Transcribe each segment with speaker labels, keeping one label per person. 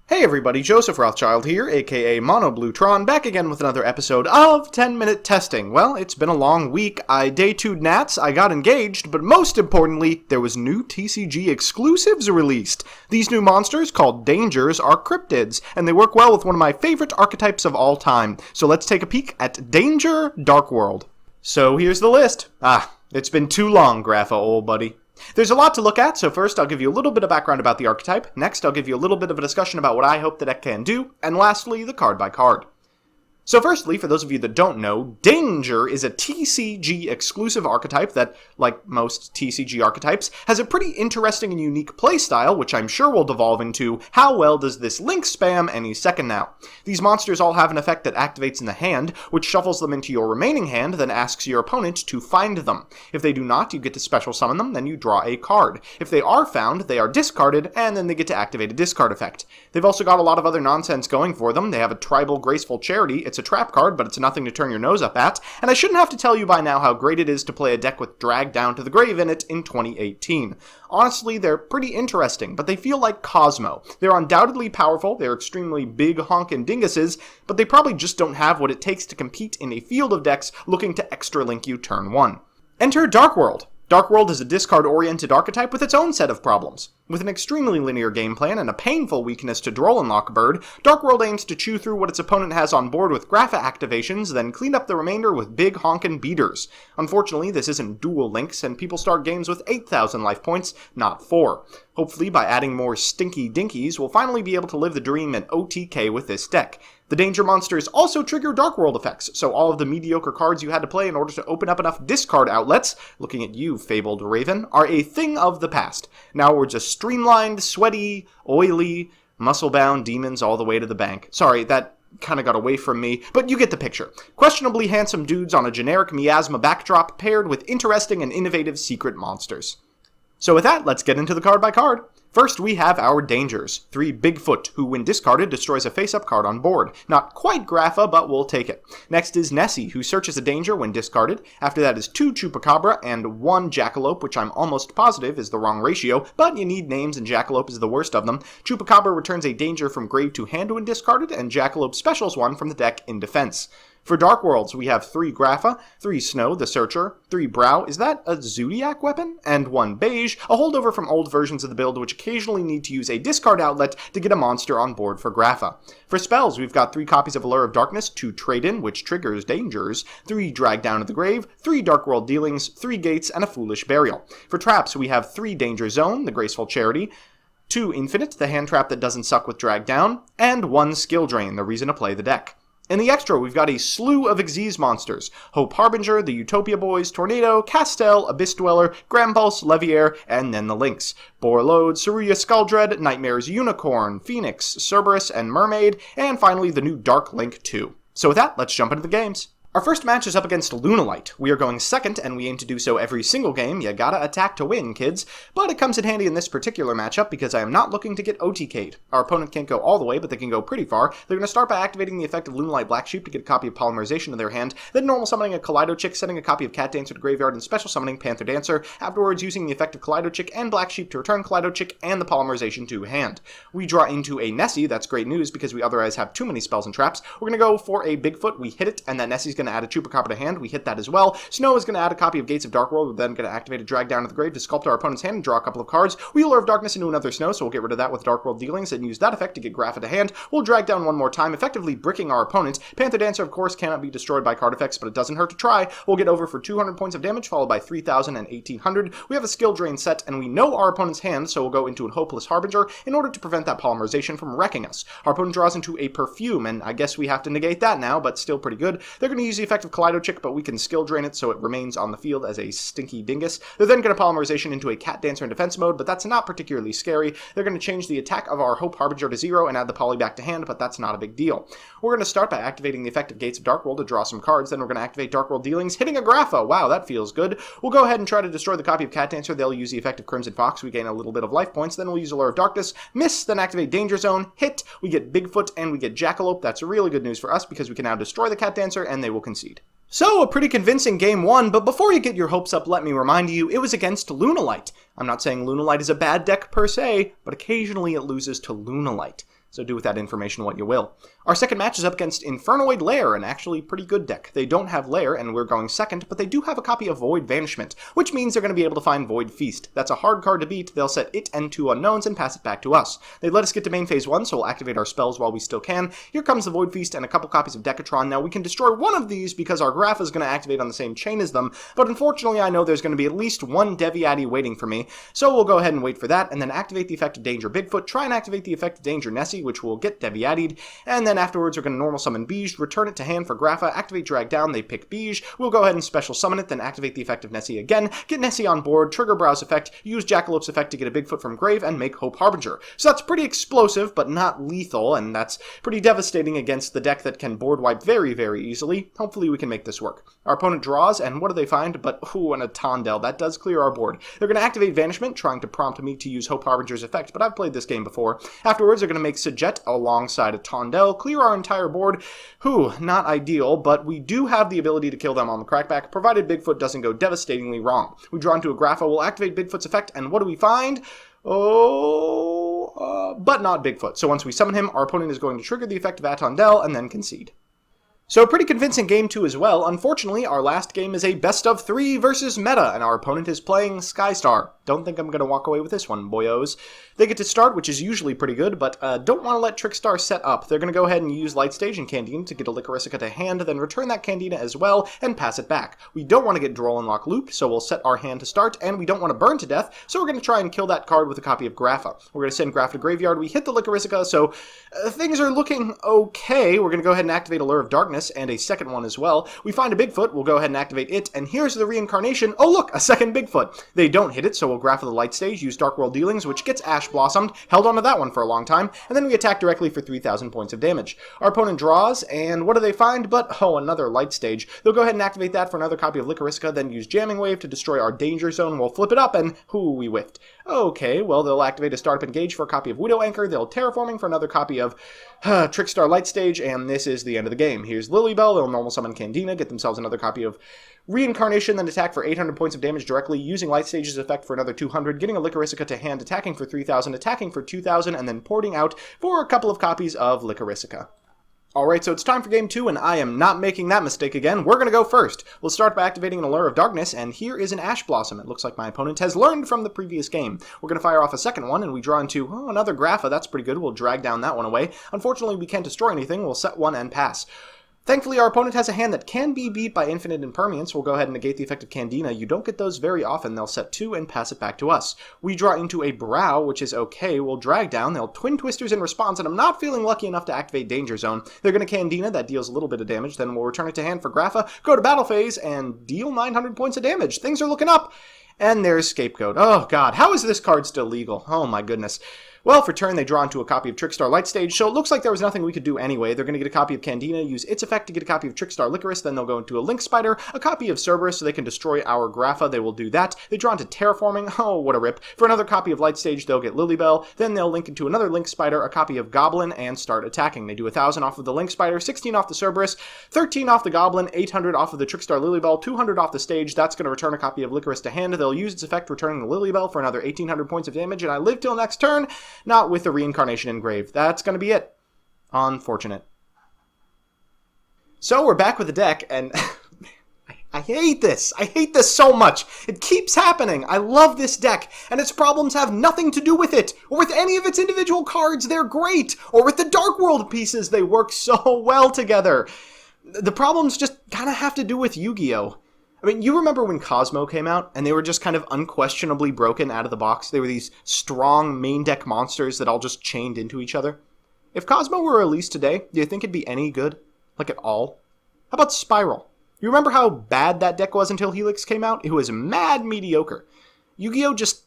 Speaker 1: Hey everybody, Joseph Rothschild here, aka Mono Bluetron, back again with another episode of 10-Minute Testing. Well, it's been a long week. I day 2'd Nats, I got engaged, but most importantly, there was new TCG exclusives released. These new monsters, called Dangers, are cryptids, and they work well with one of my favorite archetypes of all time. So let's take a peek at Danger Dark World. So here's the list. It's been too long, Grapha, old buddy. There's a lot to look at, so first I'll give you a little bit of background about the archetype, next I'll give you a little bit of a discussion about what I hope the deck can do, and lastly, the card by card. So firstly, for those of you that don't know, Danger is a TCG exclusive archetype that, like most TCG archetypes, has a pretty interesting and unique playstyle, which I'm sure will devolve into how well does this link spam any second now. These monsters all have an effect that activates in the hand, which shuffles them into your remaining hand, then asks your opponent to find them. If they do not, you get to special summon them, then you draw a card. If they are found, they are discarded, and then they get to activate a discard effect. They've also got a lot of other nonsense going for them. They have a Tribal Graceful Charity. It's a trap card, but it's nothing to turn your nose up at, and I shouldn't have to tell you by now how great it is to play a deck with Drag Down to the Grave in it in 2018. Honestly, they're pretty interesting, but they feel like Cosmo. They're undoubtedly powerful, they're extremely big honkin' dinguses, but they probably just don't have what it takes to compete in a field of decks looking to extra link you turn 1. Enter Dark World. Dark World is a discard-oriented archetype with its own set of problems. With an extremely linear game plan and a painful weakness to Droll-and-Lock Bird, Dark World aims to chew through what its opponent has on board with Grapha activations, then clean up the remainder with big honkin' beaters. Unfortunately, this isn't dual links, and people start games with 8,000 life points, not 4. Hopefully, by adding more stinky dinkies, we'll finally be able to live the dream in OTK with this deck. The Danger monsters also trigger Dark World effects, so all of the mediocre cards you had to play in order to open up enough discard outlets, looking at you, fabled Raven, are a thing of the past. Now we're just streamlined, sweaty, oily, muscle-bound demons all the way to the bank. Sorry, that kind of got away from me, but you get the picture. Questionably handsome dudes on a generic miasma backdrop paired with interesting and innovative secret monsters. So with that, let's get into the card by card. First, we have our Dangers, 3 Bigfoot, who when discarded destroys a face-up card on board. Not quite Grapha, but we'll take it. Next is Nessie, who searches a danger when discarded. After that is 2 Chupacabra and 1 Jackalope, which I'm almost positive is the wrong ratio, but you need names and Jackalope is the worst of them. Chupacabra returns a danger from grave to hand when discarded, and Jackalope specials one from the deck in defense. For Dark Worlds, we have 3 Grapha, 3 Snow, the Searcher, 3 Brow, is that a Zodiac weapon? And 1 Beige, a holdover from old versions of the build which occasionally need to use a discard outlet to get a monster on board for Grapha. For spells, we've got 3 copies of Allure of Darkness, 2 Trade-In, which triggers Dangers, 3 Drag Down to the Grave, 3 Dark World Dealings, 3 Gates, and a Foolish Burial. For traps, we have 3 Danger Zone, the Graceful Charity, 2 Infinite, the hand trap that doesn't suck with Drag Down, and 1 Skill Drain, the reason to play the deck. In the extra, we've got a slew of Xyz monsters. Hope Harbinger, the Utopia Boys, Tornado, Castel, Abyss Dweller, Grampulse, Leviair, and then the links. Borlode, Saruya Skuldread, Nightmare's Unicorn, Phoenix, Cerberus, and Mermaid, and finally the new Dark Link 2. So with that, let's jump into the games. Our first match is up against Lunalite. We are going second, and we aim to do so every single game. You gotta attack to win, kids. But it comes in handy in this particular matchup because I am not looking to get OTK'd. Our opponent can't go all the way, but they can go pretty far. They're going to start by activating the effect of Lunalite Black Sheep to get a copy of Polymerization in their hand, then normal summoning a Kaleido Chick, sending a copy of Cat Dancer to graveyard, and special summoning Panther Dancer, afterwards using the effect of Kaleido Chick and Black Sheep to return Kaleido Chick and the Polymerization to hand. We draw into a Nessie. That's great news because we otherwise have too many spells and traps. We're going to go for a Bigfoot. We hit it, and that Nessie's going to add a Chupacabra to hand. We hit that as well. Snow is going to add a copy of Gates of Dark World. We're then going to activate a Drag Down to the Grave to sculpt our opponent's hand and draw a couple of cards. We Allure of Darkness into another Snow, so we'll get rid of that with Dark World Dealings and use that effect to get Grapha to hand. We'll drag down one more time, effectively bricking our opponent. Panther Dancer, of course, cannot be destroyed by card effects, but it doesn't hurt to try. We'll get over for 200 points of damage, followed by 3,000 and 1,800. We have a Skill Drain set, and we know our opponent's hand, so we'll go into a Hopeless Harbinger in order to prevent that Polymerization from wrecking us. Our opponent draws into a Perfume, and I guess we have to negate that now, but still pretty good. They're going to use the effect of Kaleido Chick, but we can Skill Drain it so it remains on the field as a stinky dingus. They're then going to Polymerization into a Cat Dancer in defense mode, but that's not particularly scary. They're going to change the attack of our Hope Harbinger to 0 and add the Poly back to hand, but that's not a big deal. We're going to start by activating the effect of Gates of Dark World to draw some cards, then we're going to activate Dark World Dealings, hitting a Grapha. Wow, that feels good. We'll go ahead and try to destroy the copy of Cat Dancer. They'll use the effect of Crimson Fox. We gain a little bit of life points. Then we'll use Allure of Darkness, miss, then activate Danger Zone, hit. We get Bigfoot and we get Jackalope. That's really good news for us because we can now destroy the Cat Dancer and they will concede. So, a pretty convincing game 1, but before you get your hopes up, let me remind you, it was against Lunalite. I'm not saying Lunalite is a bad deck per se, but occasionally it loses to Lunalite. So do with that information what you will. Our second match is up against Infernoid Lair, an actually pretty good deck. They don't have Lair, and we're going second, but they do have a copy of Void Vanishment, which means they're going to be able to find Void Feast. That's a hard card to beat. They'll set it and 2 unknowns and pass it back to us. They let us get to main phase 1, so we'll activate our spells while we still can. Here comes the Void Feast and a couple copies of Decatron. Now we can destroy one of these because our Graph is going to activate on the same chain as them, but unfortunately I know there's going to be at least one Deviati waiting for me, so we'll go ahead and wait for that, and then activate the effect of Danger Bigfoot, try and activate the effect of Danger Nessie, which will get Deviati'd, and then afterwards we're going to normal summon Beige, return it to hand for Grapha, activate Drag Down, they pick Beige, we'll go ahead and special summon it, then activate the effect of Nessie again, get Nessie on board, trigger Browse effect, use Jackalop's effect to get a Bigfoot from grave, and make Hope Harbinger. So that's pretty explosive, but not lethal, and that's pretty devastating against the deck that can board wipe very, very easily. Hopefully we can make this work. Our opponent draws, and what do they find? But, ooh, and a Tondel. That does clear our board. They're going to activate Vanishment, trying to prompt me to use Hope Harbinger's effect, but I've played this game before. Afterwards, they're going to make Sajet alongside a Tondel, clear our entire board. Whew, not ideal, but we do have the ability to kill them on the crackback, provided Bigfoot doesn't go devastatingly wrong. We draw into a Grapha, we'll activate Bigfoot's effect, and what do we find? But not Bigfoot. So once we summon him, our opponent is going to trigger the effect of Atondel and then concede. So a pretty convincing game 2 as well. Unfortunately, our last game is a best of 3 versus meta, and our opponent is playing Skystar. Don't think I'm going to walk away with this one, boyos. They get to start, which is usually pretty good, but don't want to let Trickstar set up. They're going to go ahead and use Light Stage and Candina to get a Licorisica to hand, then return that Candina as well, and pass it back. We don't want to get Droll and Lock looped, so we'll set our hand to start, and we don't want to burn to death, so we're going to try and kill that card with a copy of Grapha. We're going to send Grapha to Graveyard, we hit the Licorisica, so things are looking okay. We're going to go ahead and activate Allure of Darkness, and a second one as well. We find a Bigfoot, we'll go ahead and activate it, and here's the reincarnation. Oh look, a second Bigfoot. They don't hit it, so we'll Grapha the Light Stage, use Dark World Dealings, which gets Ash Blossomed, held onto that one for a long time, and then we attack directly for 3,000 points of damage. Our opponent draws, and what do they find? But, oh, another Light Stage. They'll go ahead and activate that for another copy of Licorisica, then use Jamming Wave to destroy our Danger Zone. We'll flip it up, and whoo, we whiffed. Okay, well, they'll activate a Startup Engage for a copy of Widow Anchor, they'll Terraforming for another copy of Trickstar Light Stage, and this is the end of the game. Here's Lilybell, they'll normal summon Candina, get themselves another copy of Reincarnation, then attack for 800 points of damage directly, using Light Stage's effect for another 200, getting a Licorisica to hand, attacking for 3,000, attacking for 2,000, and then porting out for a couple of copies of Licorisica. Alright, so it's time for game 2, and I am not making that mistake again. We're going to go first. We'll start by activating an Allure of Darkness, and here is an Ash Blossom. It looks like my opponent has learned from the previous game. We're going to fire off a second one, and we draw into, another Grapha. That's pretty good. We'll drag down that one away. Unfortunately, we can't destroy anything. We'll set one and pass. Thankfully, our opponent has a hand that can be beat by Infinite Impermanence. We'll go ahead and negate the effect of Candina. You don't get those very often. They'll set 2 and pass it back to us. We draw into a Brow, which is okay. We'll drag down. They'll Twin Twisters in response, and I'm not feeling lucky enough to activate Danger Zone. They're going to Candina. That deals a little bit of damage. Then we'll return it to hand for Grapha, go to battle phase, and deal 900 points of damage. Things are looking up. And there's Scapegoat. Oh, God. How is this card still legal? Oh, my goodness. Well, for turn, they draw into a copy of Trickstar Light Stage, so it looks like there was nothing we could do anyway. They're going to get a copy of Candina, use its effect to get a copy of Trickstar Licorice, then they'll go into a Link Spider, a copy of Cerberus so they can destroy our Grapha. They will do that. They draw into Terraforming. Oh, what a rip. For another copy of Light Stage, they'll get Lilybell, then they'll link into another Link Spider, a copy of Goblin, and start attacking. They do 1,000 off of the Link Spider, 16 off the Cerberus, 13 off the Goblin, 800 off of the Trickstar Lilybell, 200 off the stage. That's going to return a copy of Licorice to hand. They'll use its effect, returning the Lilybell for another 1,800 points of damage, and I live till next turn, not with the Reincarnation engraved. That's going to be it. Unfortunate. So we're back with the deck, and I hate this. I hate this so much. It keeps happening. I love this deck, and its problems have nothing to do with it, or with any of its individual cards. They're great. Or with the Dark World pieces. They work so well together. The problems just kind of have to do with Yu-Gi-Oh! I mean, you remember when Cosmo came out, and they were just kind of unquestionably broken out of the box? They were these strong main deck monsters that all just chained into each other. If Cosmo were released today, do you think it'd be any good? Like, at all? How about Spiral? You remember how bad that deck was until Helix came out? It was mad mediocre. Yu-Gi-Oh! Just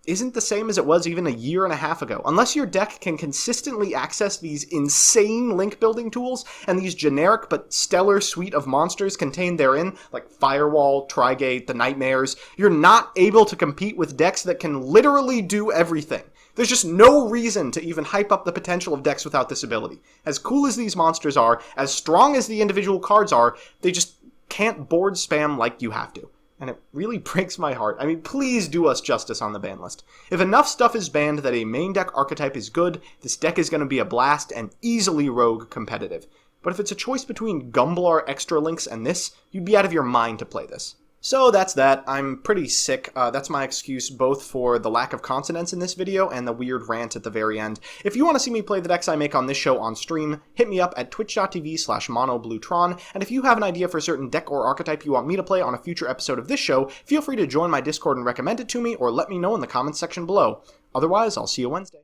Speaker 1: isn't the same as it was even a year and a half ago. Unless your deck can consistently access these insane link building tools and these generic but stellar suite of monsters contained therein, like Firewall, Trigate, the Nightmares, you're not able to compete with decks that can literally do everything. There's just no reason to even hype up the potential of decks without this ability. As cool as these monsters are, as strong as the individual cards are, they just can't board spam like you have to. and it really breaks my heart. I mean, please do us justice on the ban list. If enough stuff is banned that a main deck archetype is good, this deck is going to be a blast and easily rogue competitive. But if it's a choice between Gumblar Extra Links and this, you'd be out of your mind to play this. So that's that. I'm pretty sick. That's my excuse both for the lack of consonants in this video and the weird rant at the very end. If you want to see me play the decks I make on this show on stream, hit me up at twitch.tv/monobluetron, and if you have an idea for a certain deck or archetype you want me to play on a future episode of this show, feel free to join my Discord and recommend it to me, or let me know in the comments section below. Otherwise, I'll see you Wednesday.